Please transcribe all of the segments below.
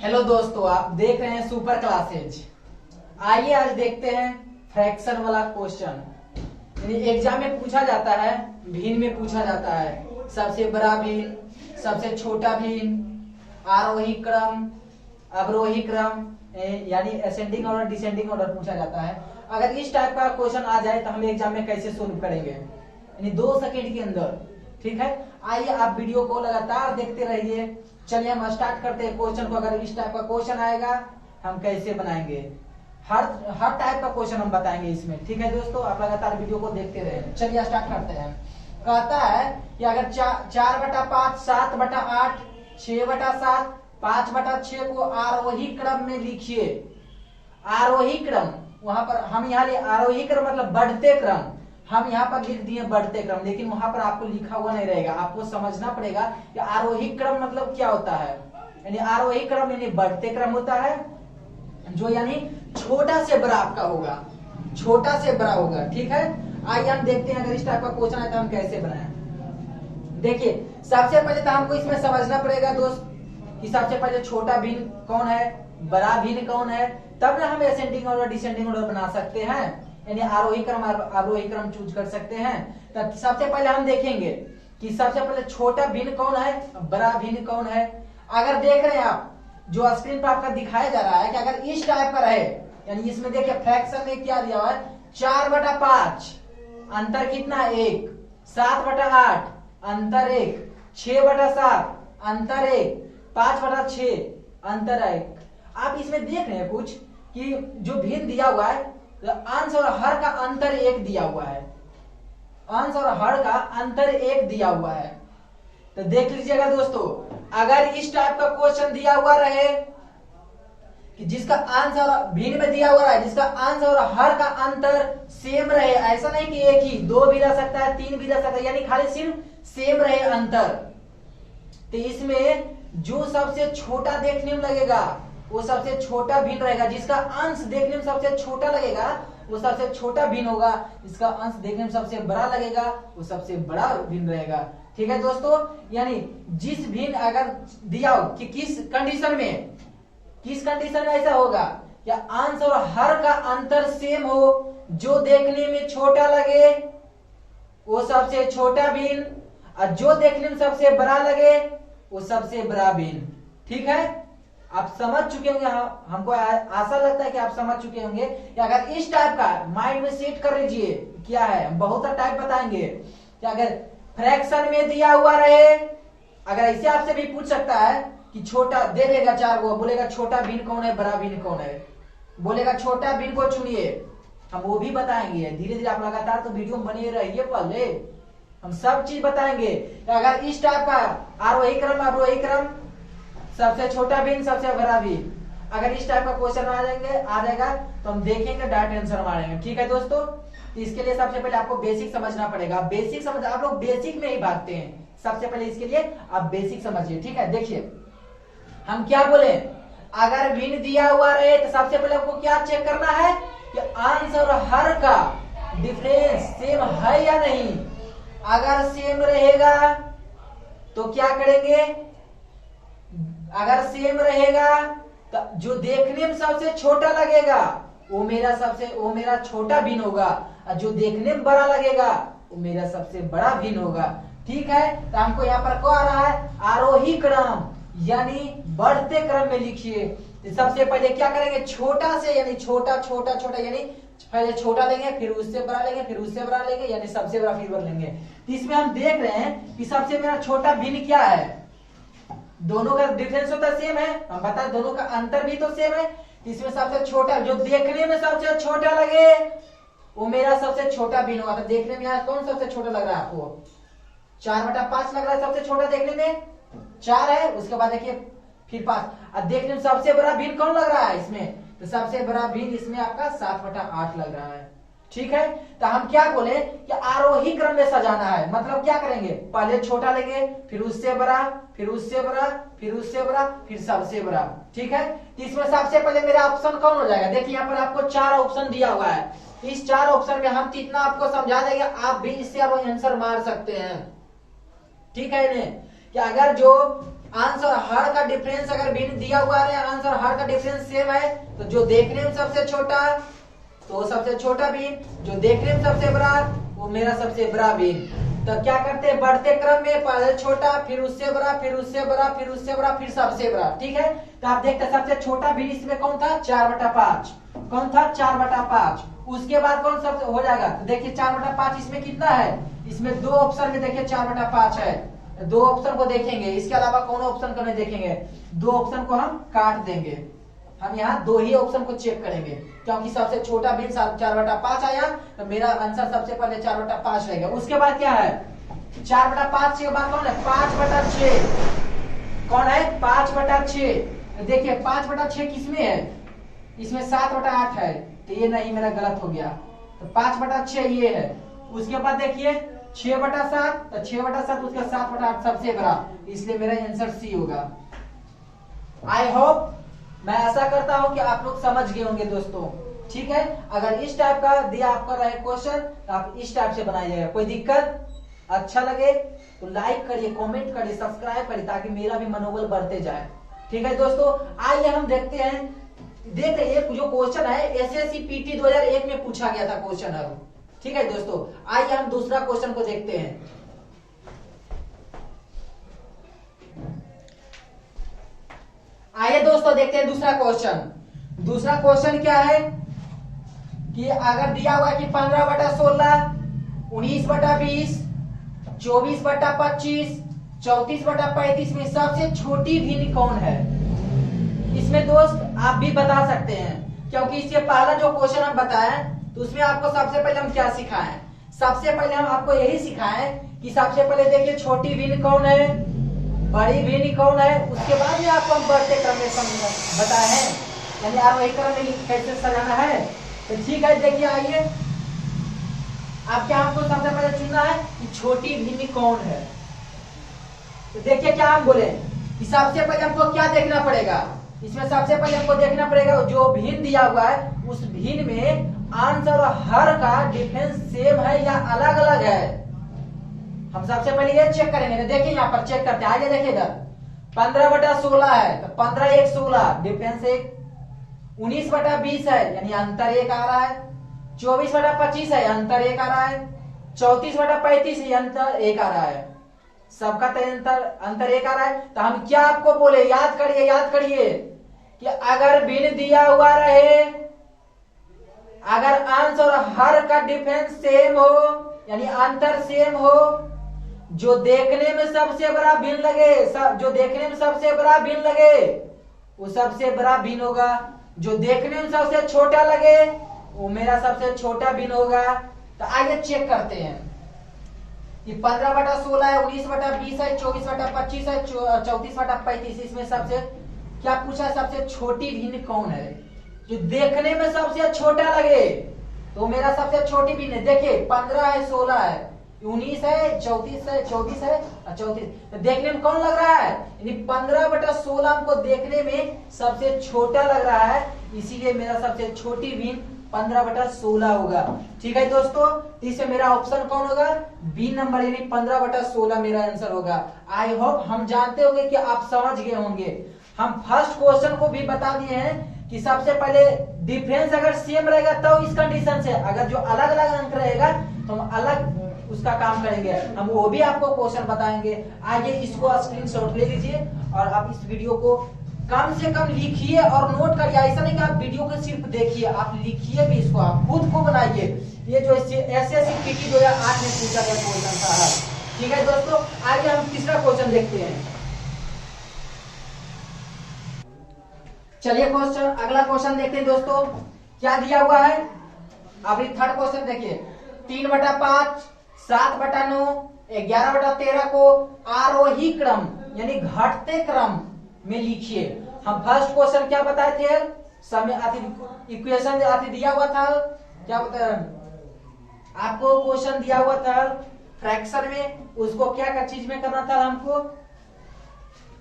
Hello दोस्तों, आप देख रहे हैं सुपर क्लासेज। आइए आज देखते हैं फ्रैक्शन वाला क्वेश्चन। यानी एग्जाम में पूछा जाता है, भिन्न में पूछा जाता है, सबसे बड़ा भिन्न, सबसे छोटा भिन्न, आरोही क्रम, अवरोही क्रम, यानी असेंडिंग ऑर्डर, डिसेंडिंग ऑर्डर पूछा जाता है। अगर इस टाइप का क्वेश्चन आ जाए तो हम एग्जाम में कैसे सोल्व करेंगे, यानी 2 सेकेंड के अंदर। ठीक है, आइए आप वीडियो को लगातार देखते रहिए। चलिए हम स्टार्ट करते हैं क्वेश्चन को। अगर इस टाइप का क्वेश्चन आएगा हम कैसे बनाएंगे, हर टाइप का क्वेश्चन हम बताएंगे इसमें। ठीक है दोस्तों, आप लगातार वीडियो को देखते रहे। चलिए स्टार्ट करते हैं। कहता है कि अगर 4/5, 7/8, 6/7, 5/6 को आरोही क्रम में लिखिए। आरोही क्रम, वहां पर हम यहाँ ले आरोही क्रम मतलब बढ़ते क्रम, हम यहाँ पर लिख दिए बढ़ते क्रम, लेकिन वहां पर आपको लिखा हुआ नहीं रहेगा। आपको समझना पड़ेगा कि आरोही क्रम मतलब क्या होता है। यानी आरोही क्रम यानी बढ़ते क्रम होता है, जो यानी छोटा से बड़ा आपका होगा, छोटा से बड़ा होगा। ठीक है, आइए हम देखते हैं अगर इस टाइप का क्वेश्चन है तो हम कैसे बनाएं। देखिए, सबसे पहले तो हमको इसमें समझना पड़ेगा दोस्त कि सबसे पहले छोटा भिन्न कौन है, बड़ा भिन्न कौन है, तब ना हम असेंडिंग ऑर्डर डिसेंडिंग ऑर्डर बना सकते हैं, यानी आरोही क्रम अवरोही क्रम चूज कर सकते हैं। तब सबसे पहले हम देखेंगे कि सबसे पहले छोटा भिन्न कौन है, बड़ा भिन्न कौन है। अगर देख रहे हैं आप, जो स्क्रीन पर आपका दिखाया जा रहा है कि अगर इस टाइप का रहे, यानी इसमें देखिए फ्रैक्शन में क्या दिया हुआ है, 4/5 अंतर कितना 1, 7/8 अंतर 1, 6/7 अंतर 1, 5/6 अंतर 1। आप इसमें देख रहे हैं कुछ कि जो भिन्न दिया हुआ है, अंश और हर का अंतर 1 दिया हुआ है, अंश और हर का अंतर 1 दिया हुआ है। तो देख लीजिएगा दोस्तों, अगर इस टाइप का क्वेश्चन दिया हुआ रहे कि जिसका अंश और भिन्न में दिया हुआ है, जिसका अंश और हर का अंतर सेम रहे, ऐसा नहीं कि एक ही, 2 भी रह सकता है, 3 भी रह सकता है, यानी खाली सिर्फ सेम रहे अंतर, तो इसमें जो सबसे छोटा देखने में लगेगा वो सबसे छोटा भिन्न रहेगा। जिसका अंश देखने में सबसे छोटा लगेगा वो सबसे छोटा भिन्न होगा, जिसका अंश देखने में सबसे बड़ा लगेगा वो सबसे बड़ा भिन्न रहेगा। ठीक है दोस्तों, यानी जिस भिन्न अगर दिया हो कि किस कंडीशन में ऐसा होगा कि अंश और हर का अंतर सेम हो, जो देखने में छोटा लगे वो सबसे छोटा भिन्न, और जो देखने में सबसे बड़ा लगे वो सबसे बड़ा भिन्न। ठीक है, आप समझ चुके होंगे, हमको आशा लगता है कि आप समझ चुके होंगे कि अगर इस टाइप का माइंड में सेट कर लीजिए क्या है, बहुत टाइप बताएंगे कि अगर फ्रैक्शन में दिया हुआ रहे, अगर ऐसे आपसे भी पूछ सकता है कि छोटा दे देगा 4 को, बोलेगा छोटा भिन्न कौन है, बड़ा भिन्न कौन है, बोलेगा छोटा भिन्न को चुनिए, हम वो भी बताएंगे। धीरे धीरे आप लगातार तो वीडियो में बने रहिए, पहले हम सब चीज बताएंगे। अगर इस टाइप का आरोही क्रम अवरोही क्रम, सबसे छोटा भिन्न सबसे बड़ा भिन्न, अगर इस टाइप का क्वेश्चन आ जाएगा तो हम देखेंगे, डायरेक्ट आंसर मारेंगे। ठीक है दोस्तों, तो इसके लिए सबसे पहले आपको बेसिक समझना पड़ेगा। बेसिक समझ, आप लोग बेसिक में ही भागते हैं, सबसे पहले इसके लिए आप बेसिक समझिए। ठीक है, देखिए हम क्या बोले, अगर भिन्न दिया हुआ रहे तो सबसे पहले आपको क्या चेक करना है कि अंश और हर का डिफरेंस सेम है या नहीं। अगर सेम रहेगा तो क्या करेंगे, अगर सेम रहेगा तो जो देखने में सबसे छोटा लगेगा वो मेरा छोटा भिन्न होगा, और जो देखने में बड़ा लगेगा वो मेरा सबसे बड़ा भिन्न होगा। ठीक है, तो हमको यहाँ पर क्या आ रहा है, आरोही क्रम यानी बढ़ते क्रम में लिखिए। तो सबसे पहले क्या करेंगे, छोटा से यानी छोटा छोटा छोटा, यानी पहले छोटा लेंगे, फिर उससे बड़ा लेंगे, फिर उससे बड़ा लेंगे, यानी सबसे बड़ा फिर बड़ा लेंगे। तो इसमें हम देख रहे हैं कि सबसे मेरा छोटा भिन्न क्या है, दोनों का डिफरेंस होता है सेम है, हम बताए दोनों का अंतर भी तो सेम है। इसमें सबसे छोटा, जो देखने में सबसे छोटा लगे वो मेरा सबसे छोटा भिन्न होगा। तो देखने में यहाँ कौन सबसे छोटा लग रहा है आपको, 4/5 लग रहा है सबसे छोटा, देखने में 4 है, उसके बाद देखिए फिर 5, और देखने में सबसे बड़ा भिन्न कौन लग रहा है इसमें, तो सबसे बड़ा भिन्न इसमें आपका 7/8 लग रहा है। ठीक है, तो हम क्या बोले कि आरोही क्रम में सजाना है, मतलब क्या करेंगे, पहले छोटा लेंगे, फिर उससे बड़ा, फिर उससे बड़ा, फिर उससे बड़ा, फिर सबसे बड़ा। ठीक है, तो इसमें सबसे पहले मेरा ऑप्शन कौन हो जाएगा, देखिए यहाँ पर आपको 4 ऑप्शन दिया हुआ है, इस 4 ऑप्शन में हम कितना आपको समझा देंगे, आप भी इससे आप आंसर मार सकते हैं। ठीक है, कि अगर जो अंश और हर का डिफरेंस अगर भिन्न दिया हुआ है, अंश और हर का डिफरेंस सेम है, तो जो देखने में सबसे छोटा तो सबसे छोटा भिन्न, जो देखने में सबसे बड़ा वो मेरा सबसे बड़ा भिन्न। तो क्या करते हैं, बढ़ते क्रम में पहले छोटा, फिर उससे बड़ा, फिर उससे बड़ा, फिर उससे बड़ा, फिर सबसे बड़ा। ठीक है, तो आप देखते हैं सबसे छोटा भिन्न इसमें कौन था, 4/5। कौन था, 4/5। उसके बाद कौन सबसे हो जाएगा, तो देखिए 4/5 इसमें कितना है, इसमें 2 ऑप्शन में देखिए 4/5 है। 2 ऑप्शन को देखेंगे, इसके अलावा कौन ऑप्शन को नहीं देखेंगे, 2 ऑप्शन को हम काट देंगे। हम यहाँ 2 ही ऑप्शन को चेक करेंगे, क्योंकि सबसे छोटा भिन्न 4/5 आया, तो मेरा आंसर सबसे पहले 4/5 रहेगा। उसके बाद क्या है, 4/5 के बाद कौन है, 5/6। कौन है, 5/6। देखिए 5/6 किसमें है, इसमें 7/8 है, तो ये नहीं, मेरा गलत हो गया। तो 5/6 ये है। उसके बाद देखिए 6/7, तो 6/7 उसका 7/8 सबसे बड़ा, इसलिए मेरा आंसर सी होगा। आई होप, मैं ऐसा करता हूं कि आप लोग समझ गए होंगे दोस्तों। ठीक है, अगर इस टाइप का दिया आपका रहे क्वेश्चन तो आप इस टाइप से बनाइएगा। कोई दिक्कत, अच्छा लगे तो लाइक करिए, कमेंट करिए, सब्सक्राइब करिए, ताकि मेरा भी मनोबल बढ़ते जाए। ठीक है दोस्तों, आइए हम देखते हैं। देख रहे हैं जो क्वेश्चन है एसएससी पीटी 2001 में पूछा गया था क्वेश्चन है। ठीक है दोस्तों, आइए हम दूसरा क्वेश्चन को देखते हैं। आइए दोस्तों देखते हैं दूसरा क्वेश्चन। दूसरा क्वेश्चन क्या है कि अगर दिया हुआ है कि 15/16, 19/20, 24/25, 34/35 में सबसे छोटी भिन्न कौन है। इसमें दोस्त आप भी बता सकते हैं, क्योंकि इससे पहला जो क्वेश्चन हम बताए तो उसमें आपको सबसे पहले हम क्या सिखाएं, सबसे पहले हम आपको यही सिखाएं कि सबसे पहले देखिए छोटी भिन्न कौन है, बड़ी भिन्न कौन है, उसके बाद में आपको हम बढ़ते क्रम में बताए हैं, यानी आरोही क्रम में कैसे सजाना है। तो ठीक है, देखिए आइए, अब क्या हमको सबसे पहले चुनना है कि छोटी भिन्न कौन है। तो देखिए क्या हम बोले कि सबसे पहले हमको क्या देखना पड़ेगा, इसमें सबसे पहले हमको देखना पड़ेगा जो भिन्न दिया हुआ है उस भिन्न में अंश और हर का डिफरेंस सेम है या अलग अलग है। हम सबसे पहले ये चेक करेंगे। देखिए यहाँ पर चेक करते हैं, आगे देखिए इधर 15/16 है, तो 15 1 16 डिफरेंस 1। 19/20 है, यानी अंतर 1 आ रहा है। 24/25 है, अंतर 1 आ रहा है। 34/35 है, अंतर 1 आ रहा है। सबका अंतर 1 आ रहा है। तो हम क्या आपको बोले, याद करिए कि अगर भिन्न दिया हुआ रहे, अगर अंश और हर का डिफरेंस सेम हो, यानी अंतर सेम हो, जो देखने में सबसे बड़ा भिन्न लगे, जो देखने में सबसे बड़ा भिन्न लगे वो सबसे बड़ा भिन्न होगा। जो देखने में सबसे छोटा लगे वो मेरा सबसे छोटा भिन्न होगा। तो आइए चेक करते हैं कि 15/16 है, 19/20 है, 24/25 है, 34/35, इसमें सबसे क्या पूछा, सबसे छोटी भिन्न कौन है। जो देखने में सबसे छोटा लगे तो मेरा सबसे छोटी भिन्न है। देखिए 15 है, 16 है, 19 है, 34 है, 24 है और 34। तो देखने में कौन लग रहा है, यानी 15/16 हमको देखने में सबसे छोटा लग रहा है, इसीलिए मेरा सबसे छोटी भिन्न 15/16 होगा। ठीक है दोस्तों, इससे मेरा ऑप्शन कौन होगा, बी नंबर, यानी 15/16 मेरा आंसर होगा। आई होप हम जानते होंगे कि आप समझ गए होंगे। हम फर्स्ट क्वेश्चन को भी बता दिए हैं कि सबसे पहले डिफरेंस अगर सेम रहेगा तो इस कंडीशन से, अगर जो अलग अलग अंक रहेगा तो हम अलग उसका काम करेंगे, हम वो भी आपको क्वेश्चन बताएंगे। आगे इसको स्क्रीनशॉट ले लीजिए और आप इस वीडियो को कम से कम लिखिए और नोट करिए। ऐसा नहीं कि आप वीडियो को सिर्फ देखिए, आप लिखिए भी, इसको आप खुद को बनाइए। ये जो एसएससी पीटी 2008 में पूछा गया क्वेश्चन था। ठीक है दोस्तों, आगे हम तीसरा क्वेश्चन देखते हैं। चलिए क्वेश्चन, अगला क्वेश्चन देखते हैं दोस्तों, क्या दिया हुआ है। अभी थर्ड क्वेश्चन देखिए, 3/5, 7/9, 11/13 को आरोही क्रम यानी घटते क्रम में लिखिए। हम फर्स्ट क्वेश्चन क्या बताए थे, समय इक्वेशन दिया हुआ था, क्या बताया आपको, क्वेश्चन दिया हुआ था फ्रैक्शन में, उसको क्या चीज में करना था हमको।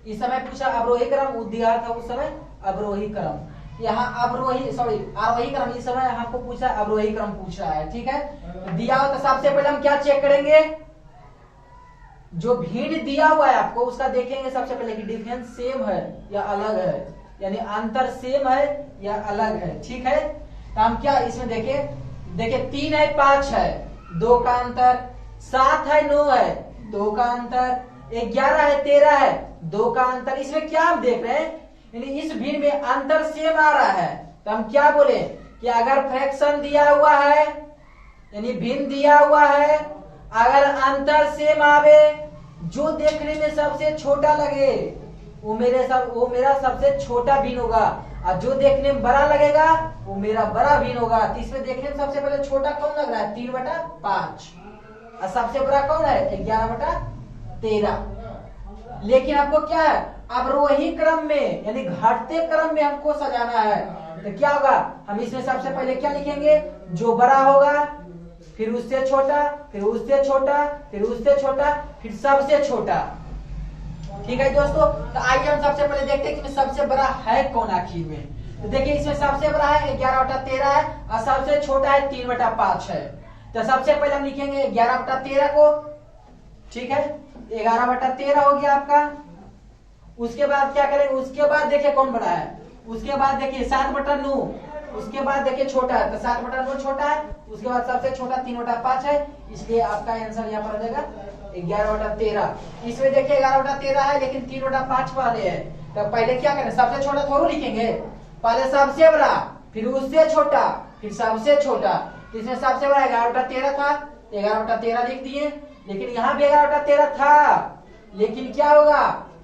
इस समय पूछा अवरोही क्रम दिया था, उस समय अवरोही क्रम, यहाँ आरोही क्रम, इस समय हमको पूछा अवरोही क्रम पूछा है। ठीक है, दिया हो तो सबसे पहले हम क्या चेक करेंगे, जो भिन्न दिया हुआ है आपको उसका देखेंगे सबसे पहले कि डिफरेंस सेम है या अलग है, यानी अंतर सेम है या अलग है। ठीक है, तो हम क्या इसमें देखिए 3 है 5 है 2 का अंतर, 7 है 9 है 2 का अंतर, 11 है 13 है 2 का अंतर। इसमें क्या हम देख रहे हैं, यानी इस भिन्न में अंतर सेम आ रहा है। तो हम क्या बोले कि अगर फ्रैक्शन दिया हुआ है यानी भिन्न दिया हुआ है, अगर अंतर सेम आवे, जो देखने में सबसे छोटा लगे वो मेरा सबसे छोटा भिन्न होगा, और जो देखने में बड़ा लगेगा वो मेरा बड़ा भिन्न होगा। तो इसमें देखने में सबसे पहले छोटा कौन लग रहा है 3/5, और सबसे बड़ा कौन है 11/13। लेकिन आपको क्या है अवरोही क्रम में यानी घटते क्रम में हमको सजाना है। तो क्या होगा, हम इसमें सबसे पहले क्या लिखेंगे, जो बड़ा होगा, फिर उससे छोटा, फिर उससे छोटा, फिर उससे छोटा, फिर सबसे छोटा। ठीक है दोस्तों, तो आइए हम सबसे पहले देखते हैं कि सबसे बड़ा है कौन आखिर में। तो देखिए इसमें सबसे बड़ा है 11/13 है और सबसे छोटा है 3/5 है। तो सबसे पहले हम लिखेंगे 11/13 को। ठीक है, 11/13 हो गया आपका। उसके बाद क्या करेंगे, उसके बाद देखिए कौन बड़ा है, उसके बाद देखिए 7/9, उसके बाद देखिए छोटा है तो 7/9 छोटा है, उसके बाद सबसे छोटा 3/5 है, इसलिए आपका आंसर यहाँ पर आ जाएगा 11/13। इसमें देखिए 11/13 है लेकिन 3/5 पहले है, तो पहले क्या करें, सबसे छोटा थोड़ा लिखेंगे, पहले सबसे बड़ा, फिर उससे छोटा, फिर सबसे छोटा। इसमें सबसे बड़ा 11/13 था, 11/13 लिख दिए। लेकिन यहाँ भी 11/13 था, लेकिन क्या होगा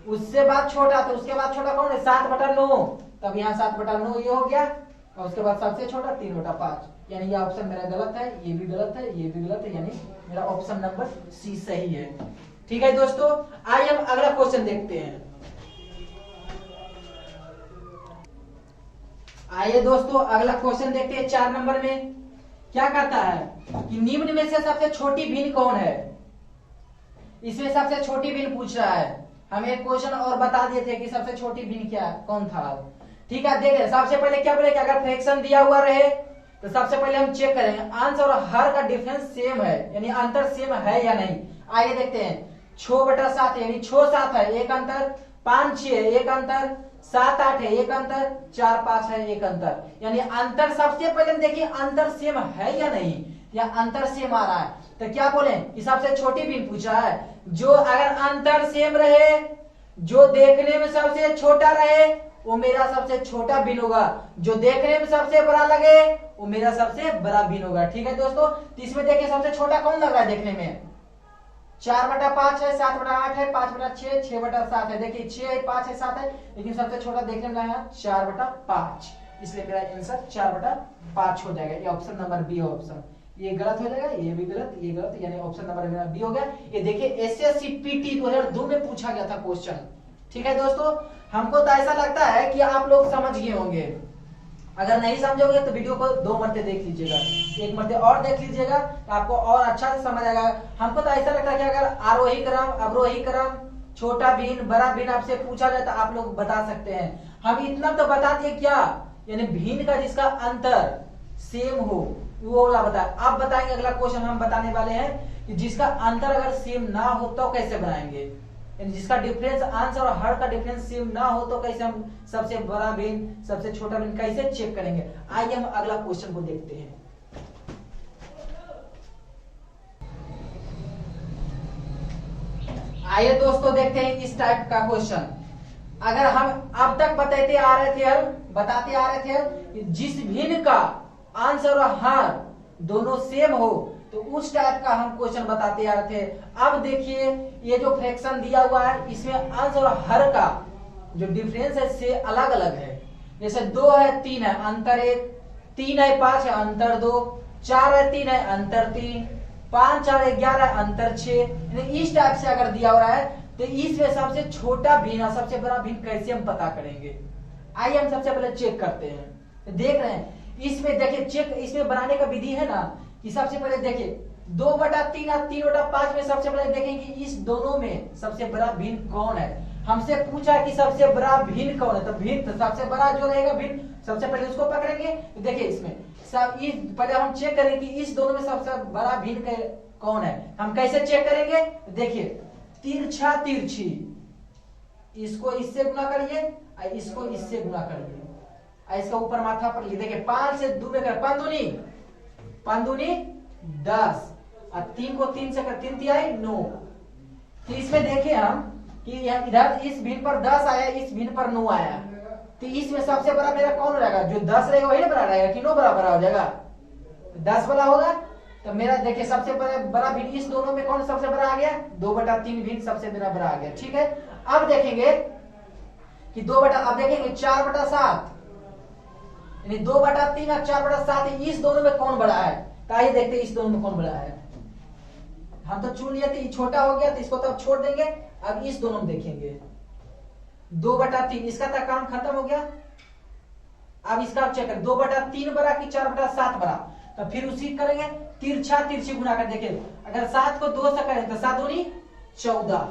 उससे बाद छोटा, तो उसके बाद छोटा कौन है 7/9, तब यहाँ 7/9 ये हो गया, और उसके बाद सबसे छोटा 3/5। यानी ये ऑप्शन मेरा गलत है, ये भी गलत है, ये भी गलत है, यानी मेरा ऑप्शन नंबर सी सही है। ठीक है दोस्तों, आइए हम अगला क्वेश्चन देखते हैं। आइए दोस्तों अगला क्वेश्चन देखते हैं 4 नंबर में। क्या कहता है कि निम्न में से सबसे छोटी भिन्न कौन है। इसमें सबसे छोटी भिन्न पूछ रहा है। हम एक क्वेश्चन और बता दिए थे कि सबसे छोटी भिन्न क्या कौन था। ठीक है, देख सबसे पहले क्या बोले कि अगर फ्रैक्शन दिया हुआ रहे तो सबसे पहले हम चेक करेंगे अंश और हर का डिफरेंस सेम है, यानी अंतर सेम है या नहीं। आइए देखते हैं 6/7 यानी 6/7 है एक अंतर, 5/6 है एक अंतर, 7/8 है एक अंतर, 4/5 है एक अंतर। यानी अंतर सबसे पहले हम देखिए अंतर सेम है या नहीं, या अंतर सेम आ रहा है। तो क्या बोले कि सबसे छोटी भिन्न पूछा है, जो अगर अंतर सेम रहे, जो देखने में सबसे छोटा रहे वो मेरा सबसे छोटा भिन्न होगा, जो देखने में सबसे बड़ा लगे वो मेरा सबसे बड़ा भिन्न होगा। ठीक है दोस्तों, तो इसमें देखिए सबसे छोटा कौन लग रहा है देखने में, 4/5 है, 7/8 है, 5/6, 6/7 है। देखिए 6 है, 5 है, 7 है, लेकिन सबसे छोटा देखने में है 4/5, इसलिए मेरा आंसर 4/5 हो जाएगा। ये ऑप्शन नंबर बी ऑप्शन, ये गलत हो जाएगा, ये भी गलत, ये गलत, यानी ऑप्शन नंबर मेरा बी हो गया। ये देखिए एसएससी पीटी 2002 में पूछा गया था क्वेश्चन। ठीक है दोस्तों, हमको तो ऐसा लगता है कि आप लोग समझ गए होंगे। अगर नहीं समझोगे तो वीडियो को 2 मरते देख लीजिएगा, 1 मरते और देख लीजिएगा तो आपको और अच्छा से समझ आएगा। हमको तो ऐसा लगता है कि अगर आरोही क्रम, अवरोही क्रम, छोटा भिन्न, बड़ा भिन्न आपसे पूछा जाए तो आप लोग बता सकते हैं। हम इतना तो बता दिए क्या, यानी भिन्न का जिसका अंतर सेम हो वो वाला बताए। अब बताएंगे अगला क्वेश्चन हम बताने वाले हैं कि जिसका अंतर अगर सेम ना हो तो कैसे बनाएंगे, यानी जिसका डिफरेंस अंश और हर का डिफरेंस सेम ना हो तो कैसे हम सबसे बड़ा भिन्न सबसे छोटा भिन्न कैसे चेक करेंगे। आइए हम अगला क्वेश्चन को देखते हैं। आइए दोस्तों देखते हैं इस टाइप का क्वेश्चन। अगर हम अब तक बताते आ रहे थे कि जिस भिन्न का अंश और हर दोनों सेम हो तो उस टाइप का हम क्वेश्चन बताते आ रहे थे। अब देखिए ये जो फ्रैक्शन दिया हुआ है इसमें अंश और हर का जो डिफरेंस है से अलग अलग है। जैसे 2 है 3 है अंतर 1, 3 है 5 है अंतर 2, 4 है 3 है अंतर 3, 5 4 है 11 है अंतर 6। इस टाइप से अगर दिया हुआ है तो इसमें सबसे छोटा भिन्न सबसे बड़ा भिन्न कैसे हम पता करेंगे। आइए हम सबसे पहले चेक करते हैं। देख रहे हैं इसमें देखिए चेक इसमें बनाने का विधि है ना कि सबसे पहले देखिए 2/3 और 3/5 में सबसे पहले देखेंगे कि इस दोनों में सबसे बड़ा भिन्न कौन है। हमसे पूछा कि सबसे बड़ा भिन्न कौन है, तो भिन्न सबसे बड़ा जो रहेगा भिन्न सबसे पहले उसको पकड़ेंगे। तो देखिए इसमें सब इस पहले हम चेक करेंगे कि इस दोनों में सबसे बड़ा भिन्न कौन है। हम कैसे चेक करेंगे, देखिए तिरछा तिरछी, इसको इससे गुना करिए और इसको इससे गुना करिए और इसका ऊपर माथा पर देखिए 5 से 2 में कर, 5 दूनी 10 और 3 को 3 से कर, 3 तिहाई 9। तो इसमें देखिए हम कि इधर इस भिन्न पर 10 आया, इस भिन्न पर 9 आया, तो इसमें सबसे बड़ा मेरा कौन रहेगा? जो 10 रहेगा वही ना बड़ा रहेगा कि 9 बड़ा हो जाएगा? 10 बड़ा होगा। तो मेरा देखिए सबसे बड़ा भिन्न इस दोनों में कौन सबसे बड़ा आ गया? 2/3 भिन्न सबसे मेरा बड़ा आ गया। ठीक है, अब देखेंगे कि अब देखेंगे 4/7 यानी 2/3 और 4/7 इस दोनों में कौन बड़ा है? तो आइए देखते हैं इस दोनों में कौन बड़ा है। हम तो चुन लिए थे, छोटा हो गया तो इसको तो छोड़ देंगे। अब इस दोनों में देखेंगे 2/3, इसका तक काम खत्म हो गया। अब इसका चेक करें 2/3 बड़ा कि 4/7 बड़ा? तो फिर उसी करेंगे तिरछा तिरछी गुना कर। देखिए अगर 7 को 2 से करें तो 7 दूनी 14,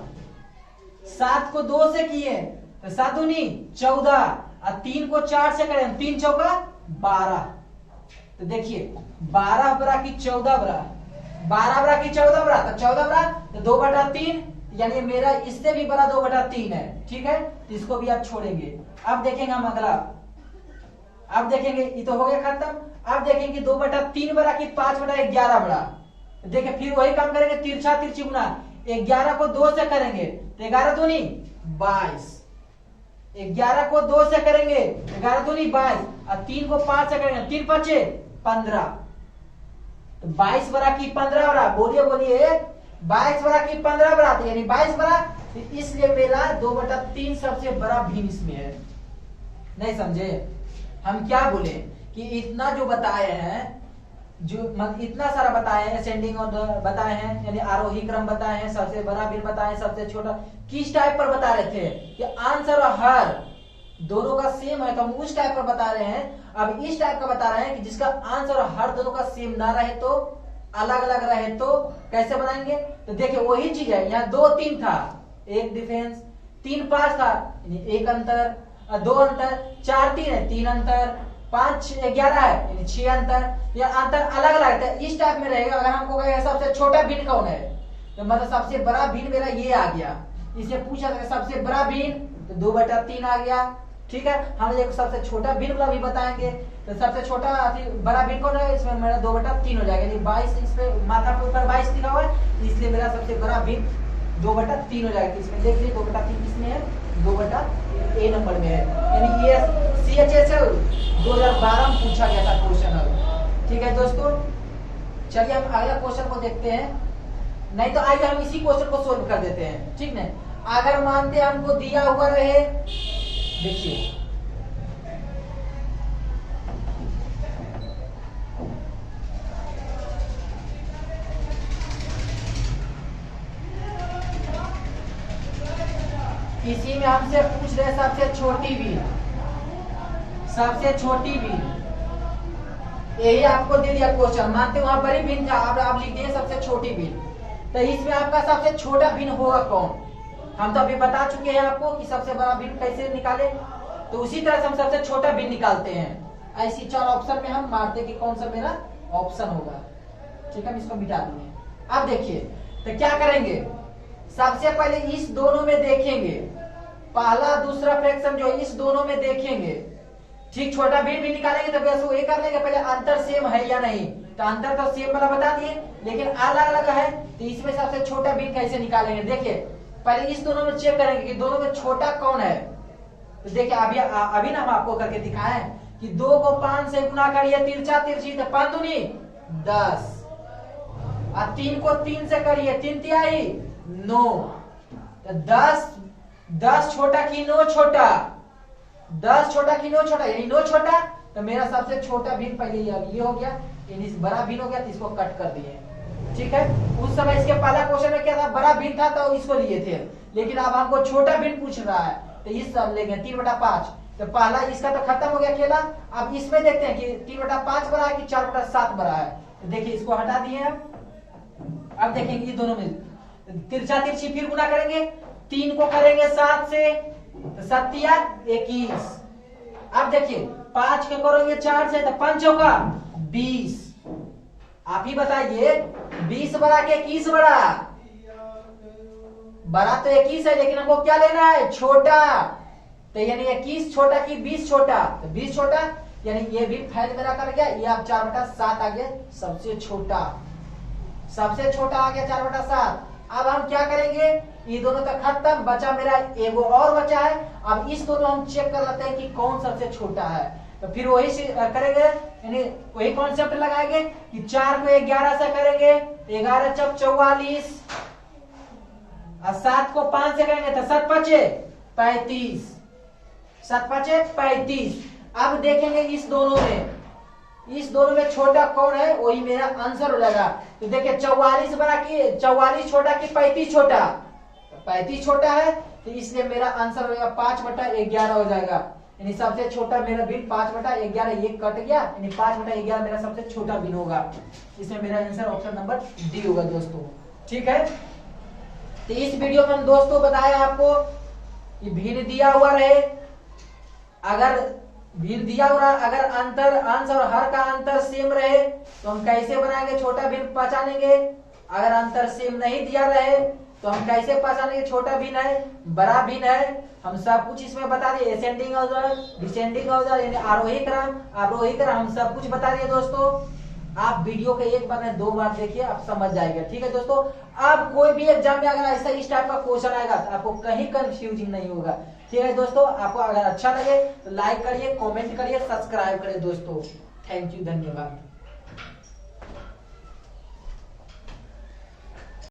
7 को 2 से किए तो 7 दूनी 14 और 3 को 4 से करें 3 चौका 12। तो देखिए 12 बड़ा कि 14 बड़ा? 12 बड़ा कि 14 बड़ा? तो 14 बड़ा, तो 2/3 यानी मेरा इससे भी बड़ा 2/3 है। ठीक है, इसको भी आप छोड़ेंगे। अब देखेंगे हम अगला, अब देखेंगे ये तो हो गया खत्म। अब देखेंगे 2/3 बड़ा कि 5/11 बड़ा? देखिए फिर वही काम करेंगे, तिरछा तिरछी गुना। 11 को 2 से करेंगे तो 11 दूनी 22, 11 को 2 से करेंगे 11 दूनी 22 और 3 को 5 से करेंगे 3 5 15। तो 22 बड़ा कि 15 बड़ा? बोलिए 22 बड़ा कि 15 बड़ा? तो यानी 22 बड़ा, तो इसलिए मेरा 2/3 सबसे बड़ा भिन्न इसमें है। नहीं समझे? हम क्या बोले कि इतना जो बताए हैं, जो इतना सारा बताए हैं, असेंडिंग ऑर्डर बताए हैं, यानी आरोही क्रम बताए हैं, सबसे बड़ा भिन्न बताए हैं, सबसे छोटा किस टाइप पर बता रहे थे कि आंसर और हर दोनों का सेम है, तो हम उस टाइप पर बता रहे हैं। अब इस टाइप का बता रहे हैं कि जिसका आंसर और हर दोनों का सेम ना रहे तो अलग अलग रहे तो कैसे बनाएंगे? तो देखिए वही चीज है, यहाँ 2 3 था, 1 डिफरेंस, 3 5 था, 1 अंतर, 2 अंतर, 4 3 है, 3 अंतर, 5 11 है, यानी 6 अंतर। या अंतर अलग अलग है, इस टाइप में रहेगा। अगर हमको कहेगा सबसे छोटा भिन्न कौन है, तो मतलब सबसे बड़ा भिन्न मेरा ये आ गया। इसे पूछा था सबसे बड़ा भिन्न, तो 2/3 आ गया। ठीक है, हम एक सबसे छोटा भिन्न वाला भी बताएंगे। तो सबसे छोटा बड़ा भिन्न कौन है? इसमें मेरा 2/3 हो जाएगा, यानी 22, इस पे माथा के ऊपर 22 लिखा हुआ है, इसलिए मेरा सबसे बड़ा भिन्न 2/3 हो जाएगा। इसमें देख लीजिए 2/3 किसमें है? 2/A नंबर में है, यानी ये CHSL 2012 में पूछा गया था क्वेश्चन। ठीक है दोस्तों, चलिए हम अगला क्वेश्चन को देखते हैं। नहीं तो आइए हम इसी क्वेश्चन को सोल्व कर देते हैं। ठीक है, अगर मानते हमको दिया हुआ रहे, देखिए इसी में हमसे पूछ रहे सबसे छोटी भिन्न, सबसे छोटी भिन्न, यही आपको दे दिया क्वेश्चन। मानते वहां बड़ी भिन्न था, अब आप लिख दिए सबसे छोटी भिन्न। तो इसमें आपका सबसे छोटा भिन्न होगा कौन? हम तो अभी बता चुके हैं आपको कि सबसे बड़ा भिन्न कैसे निकाले, तो उसी तरह से हम सबसे छोटा भिन्न निकालते हैं। ऐसी 4 ऑप्शन में हम मारते कि कौन सा मेरा ऑप्शन होगा। ठीक है, हम इसको मिटा दिए। अब देखिए तो क्या करेंगे, सबसे पहले इस दोनों में देखेंगे, पहला दूसरा फ्रैक्शन जो है इस दोनों में देखेंगे। ठीक, छोटा भिन्न भी निकालेंगे तो बस वो ये कर लेंगे पहले अंतर सेम है या नहीं। तो अंतर तो सेम वाला बता दिए, लेकिन अलग अलग है, तो इसमें सबसे छोटा भिन्न कैसे निकालेंगे? देखिए पहले इस दोनों में चेक करेंगे कि दोनों में छोटा कौन है। तो देखिए अभी ना हम आपको करके दिखाएं कि 2 को 5 से गुना करिए तिरछा तिरछी, तो 5 दूनी 10 और 3 को 3 से करिए 3 तिहाई 9। तो 10 छोटा कि 9 छोटा? 10 छोटा कि 9 छोटा? यानी 9 छोटा, तो मेरा सबसे छोटा भिन्न पहले ये हो गया, यानी बड़ा भिन्न हो गया, तो इसको कट कर दिए। ठीक है, उस समय इसके पहला क्वेश्चन में क्या था? बड़ा भिन्न था तो इसको लिए थे, लेकिन अब हमको छोटा भिन्न पूछ रहा है, तो इस सब लेंगे 3/5। तो पहला इसका तो खत्म हो गया खेला। अब इसमें देखते हैं कि 3/5 बड़ा है कि 4/7 बड़ा है। तो देखिए इसको हटा दिए हम। अब देखेंगे ये दोनों में तिरछा तिरछी फिर गुना करेंगे, 3 को करेंगे 7 से, तो 7 तिया 21। अब देखिए 5 को करेंगे 4 से, तो 5 चौका 20। आप ही बताइए 20 बड़ा के 21 बड़ा? बड़ा तो 21 है, लेकिन हमको क्या लेना है, छोटा। तो यानी 21 छोटा कि 20 छोटा, तो 20 छोटा, यानी ये भी फैल मेरा कर गया, ये आप 4/7 आ गया सबसे छोटा, सबसे छोटा आ गया 4/7। अब हम क्या करेंगे, ये दोनों तो खत्म, बचा मेरा एगो और बचा है। अब इस दोनों हम चेक कर लेते हैं कि कौन सबसे छोटा है। तो फिर वही करेंगे, यानी वही कॉन्सेप्ट लगाएंगे कि 4 को 11 से करेंगे, 11 चौक 44, और 7 को 5 से करेंगे तो 7 5 35, 7 5 35। अब देखेंगे इस दोनों में छोटा कौन है, वही मेरा आंसर हो जाएगा। तो देखिए 44 बड़ा कि 44 छोटा कि 35 छोटा, 35 छोटा है, तो इसलिए मेरा आंसर हो जाएगा 5/11 हो जाएगा। यानी सबसे छोटा मेरा बिन 5/11, ये कट गया, यानी 5/11 मेरा सबसे छोटा बिन होगा। इसमें मेरा आंसर ऑप्शन नंबर डी होगा दोस्तों। ठीक है, तो इस वीडियो में हम दोस्तों बताया आपको कि भिन्न दिया हुआ रहे, अगर भिन्न दिया हुआ, अगर अंतर अंश और हर का अंतर सेम रहे तो हम कैसे बनाएंगे, छोटा भिन्न पहचानेंगे। अगर अंतर सेम नहीं दिया रहे तो हम कैसे पहचानेंगे, छोटा भिन्न है, बड़ा भिन्न है। हम सब कुछ इसमें बता दिए, असेंडिंग ऑर्डर, डिसेंडिंग ऑर्डर, यानी आरोही क्रम, अवरोही क्रम, हम सब कुछ बता दिए दोस्तों। आप वीडियो के एक बार में 2 बार देखिए, आप समझ जाएगा। ठीक है दोस्तों, अब कोई भी एग्जाम में अगर ऐसा इस टाइप का क्वेश्चन आएगा तो आपको कहीं कंफ्यूजिंग नहीं होगा। ठीक है दोस्तों, आपको अगर अच्छा लगे तो लाइक करिए, कमेंट करिए, सब्सक्राइब करिए दोस्तों। थैंक यू, धन्यवाद।